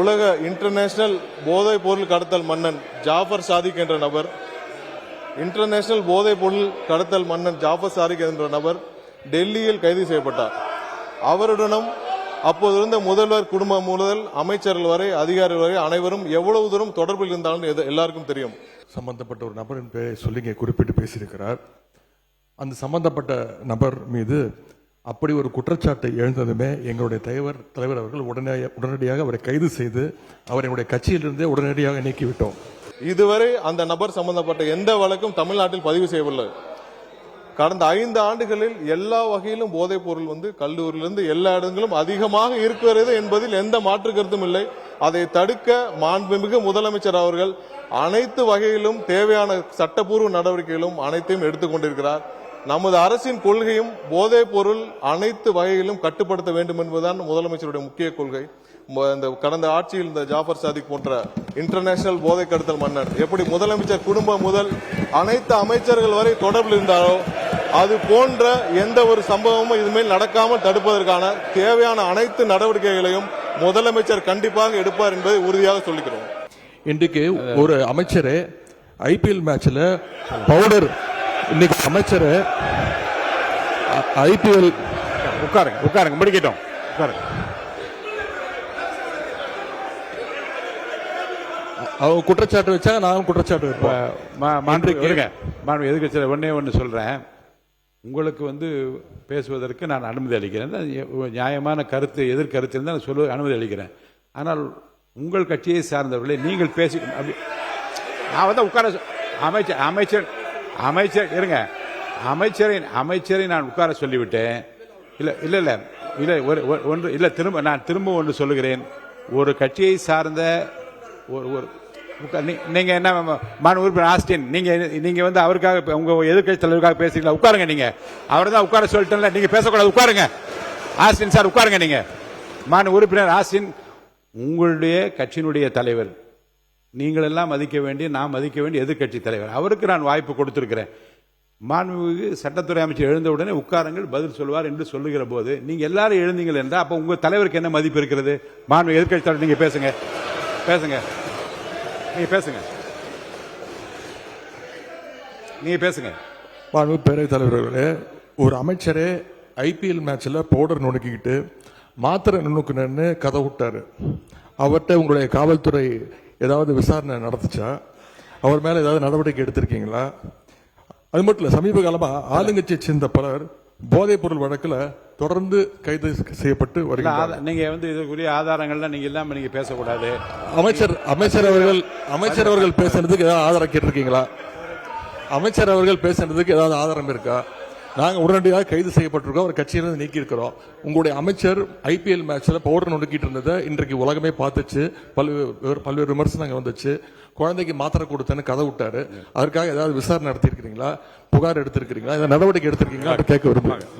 உலக இன்டர்நேஷனல் போதைப் பொருள் கடத்தல் மன்னன் ஜாஃபர் சாதிக் என்ற நபர் இன்டர்நேஷனல் போதைப் பொருள் கடத்தல் மன்னன் ஜாஃபர் சாதிக் என்ற நபர் டெல்லியில் கைது செய்யப்பட்டார். அவருடனும் அப்போது இருந்த முதல்வர் குடும்பம் முதல் அமைச்சர்கள் வரை அதிகாரிகள் வரை அனைவரும் எவ்வளவு தூரம் தொடர்பில் இருந்தாலும் எல்லாருக்கும் தெரியும். சம்பந்தப்பட்ட ஒரு நபரின் பெயரை சொல்லி குறிப்பிட்டு பேசியிருக்கிறார். அந்த சம்பந்தப்பட்ட நபர் மீது அப்படி ஒரு குற்றச்சாட்டு எழுந்ததுமே எங்களுடைய தலைவர் அவர்கள் உடனடியாக அவரை கைது செய்து அவருடைய கட்சியிலிருந்தே உடனடியாக நீக்கிவிட்டோம். இதுவரை அந்த நபர் சம்பந்தப்பட்ட எந்த வழக்கும் தமிழ்நாட்டில் பதிவு செய்யவில்லை. கடந்த 5 ஆண்டுகளில் எல்லா வகையிலும் போதைப் பொருள் கல்லூரியிலிருந்து எல்லா இடங்களும் அதிகமாக இருக்கிறது என்பதில் எந்த மாற்று கருத்தும் இல்லை. அதை தடுக்க மாண்புமிகு முதலமைச்சர் அவர்கள் அனைத்து வகையிலும் தேவையான சட்டப்பூர்வ நடவடிக்கைகளும் அனைத்தையும் எடுத்துக்கொண்டிருக்கிறார். நமது அரசின் கொள்கையும் போதைப் பொருள் அனைத்து வகையிலும் கட்டுப்படுத்த வேண்டும் என்பதுதான் முதலமைச்சருடைய முக்கிய கொள்கை. இந்த கடந்த ஆட்சியில் இந்த ஜாஃபர் சாதிக் போன்ற இன்டர்நேஷனல் போதை கடத்தல் மன்னன் எப்படி முதலமைச்சர் குடும்பம் முதல் அனைத்து அமைச்சர்கள் வரை தொடர்பில் இருந்தாரோ அது போன்ற எந்த ஒரு சம்பவமும் இதுமேல் நடக்காமல் தடுப்பதற்கான தேவையான அனைத்து நடவடிக்கைகளையும் முதலமைச்சர் கண்டிப்பாக எடுப்பார் என்பதை உறுதியாக சொல்லிக்கிறோம். இன்றைக்கு ஒரு அமைச்சர் ஐபிஎல் மேட்ச்ல பவுடர் இன்னைக்கு அமைச்சர் ஐபிஎல் உட்காருங்க முடிக்கட்டும் உட்காருங்க. அவங்க குற்றச்சாட்டு வச்சா நானும் குற்றச்சாட்டு வைப்பேன். எதிர்கட்சியில் ஒண்ணு சொல்றேன். உங்களுக்கு பேசுவதற்கு நான் அனுமதி அளிக்கிறேன். நியாயமான கருத்து எதிர்கருத்து இருந்தால் சொல்ல அனுமதி அளிக்கிறேன். ஆனால் உங்கள் கட்சியை சார்ந்தவர்களே நீங்கள் பேசி நான் உட்கார அமைச்சர் இருங்க அமைச்சரை நான் உட்கார சொல்லிவிட்டேன். இல்ல திரும்ப ஒன்று சொல்லுகிறேன். ஒரு கட்சியை சார்ந்த நீங்க என்ன மாநில உறுப்பினர் ஆஸ்டின் நீங்க அவருக்காக உங்க எதிர்கட்சி தலைவருக்காக பேசுறீங்களா? உட்காருங்க. நீங்க அவர் தான் உட்கார சொல்லிட்டேன்ல, நீங்க பேசக்கூடாது. உட்காருங்க. ஆஸ்டின் சார் உட்காருங்க. நீங்க மாநில உறுப்பினர் ஆஸ்டின் உங்களுடைய கட்சியினுடைய தலைவர், நீங்கள் எல்லாம் மதிக்க வேண்டிய நான் மதிக்க வேண்டிய எதிர்கட்சி தலைவர், அவருக்கு நான் வாய்ப்பு கொடுத்திருக்கிறேன். மாண்புமிகு சட்டத்துறை அமைச்சர் எழுந்த உடனே உட்காருங்கள் பதில் சொல்வார் என்று சொல்லுகிற போது நீங்க எல்லாரும் எழுந்தீங்கள் என்றால் அப்ப உங்க தலைவருக்கு என்ன மதிப்பு இருக்கிறது? மாண்புமிகு எதிர்கட்சி தலைவர் நீங்க பேசுங்க. மாண்புமிகு பேரவைத் தலைவர்களே, ஒரு அமைச்சரே ஐபிஎல் மேட்ச்ல பவுடர் நுணுக்கிட்டு மாத்திரை நுணுக்குன்னு கதை விட்டாரு. அவர்கிட்ட உங்களுடைய காவல்துறை ஏதாவது விசாரணை நடத்துச்சா? அவர் மேல ஏதாவது நடவடிக்கை எடுத்திருக்கீங்களா? அது மட்டும் இல்ல, சமீப காலமா ஆளுங்கட்சியை சேர்ந்த பலர் போதைப் பொருள் வழக்குல தொடர்ந்து கைது செய்யப்பட்டு வருகிறார். நீங்க இதுக்குரிய ஆதாரங்கள்லாம் நீங்க இல்லாம நீங்க பேசக்கூடாது. அமைச்சர் அவர்கள் பேசுறதுக்கு ஏதாவது ஆதாரம் கேட்டிருக்கீங்களா? அமைச்சர் அவர்கள் பேசுறதுக்கு ஏதாவது ஆதாரம் இருக்கா? நாங்க உடனடியாக கைது செய்யப்பட்டிருக்கோம், ஒரு கட்சியிலிருந்து நீக்கி இருக்கிறோம். உங்களுடைய அமைச்சர் ஐபிஎல் மேட்ச்ல பவுடர் நொடுக்கிட்டு இருந்ததை இன்றைக்கு உலகமே பார்த்துச்சு. பல்வேறு விமர்சனங்கள் வந்துச்சு. குழந்தைக்கு மாத்திரை கொடுத்தேன்னு கதை விட்டாரு. அதற்காக ஏதாவது விசாரணை நடத்தி இருக்கிறீங்களா? புகார் எடுத்திருக்கிறீங்களா? ஏதாவது நடவடிக்கை எடுத்திருக்கீங்களா? கேட்க விரும்புகிறேன்.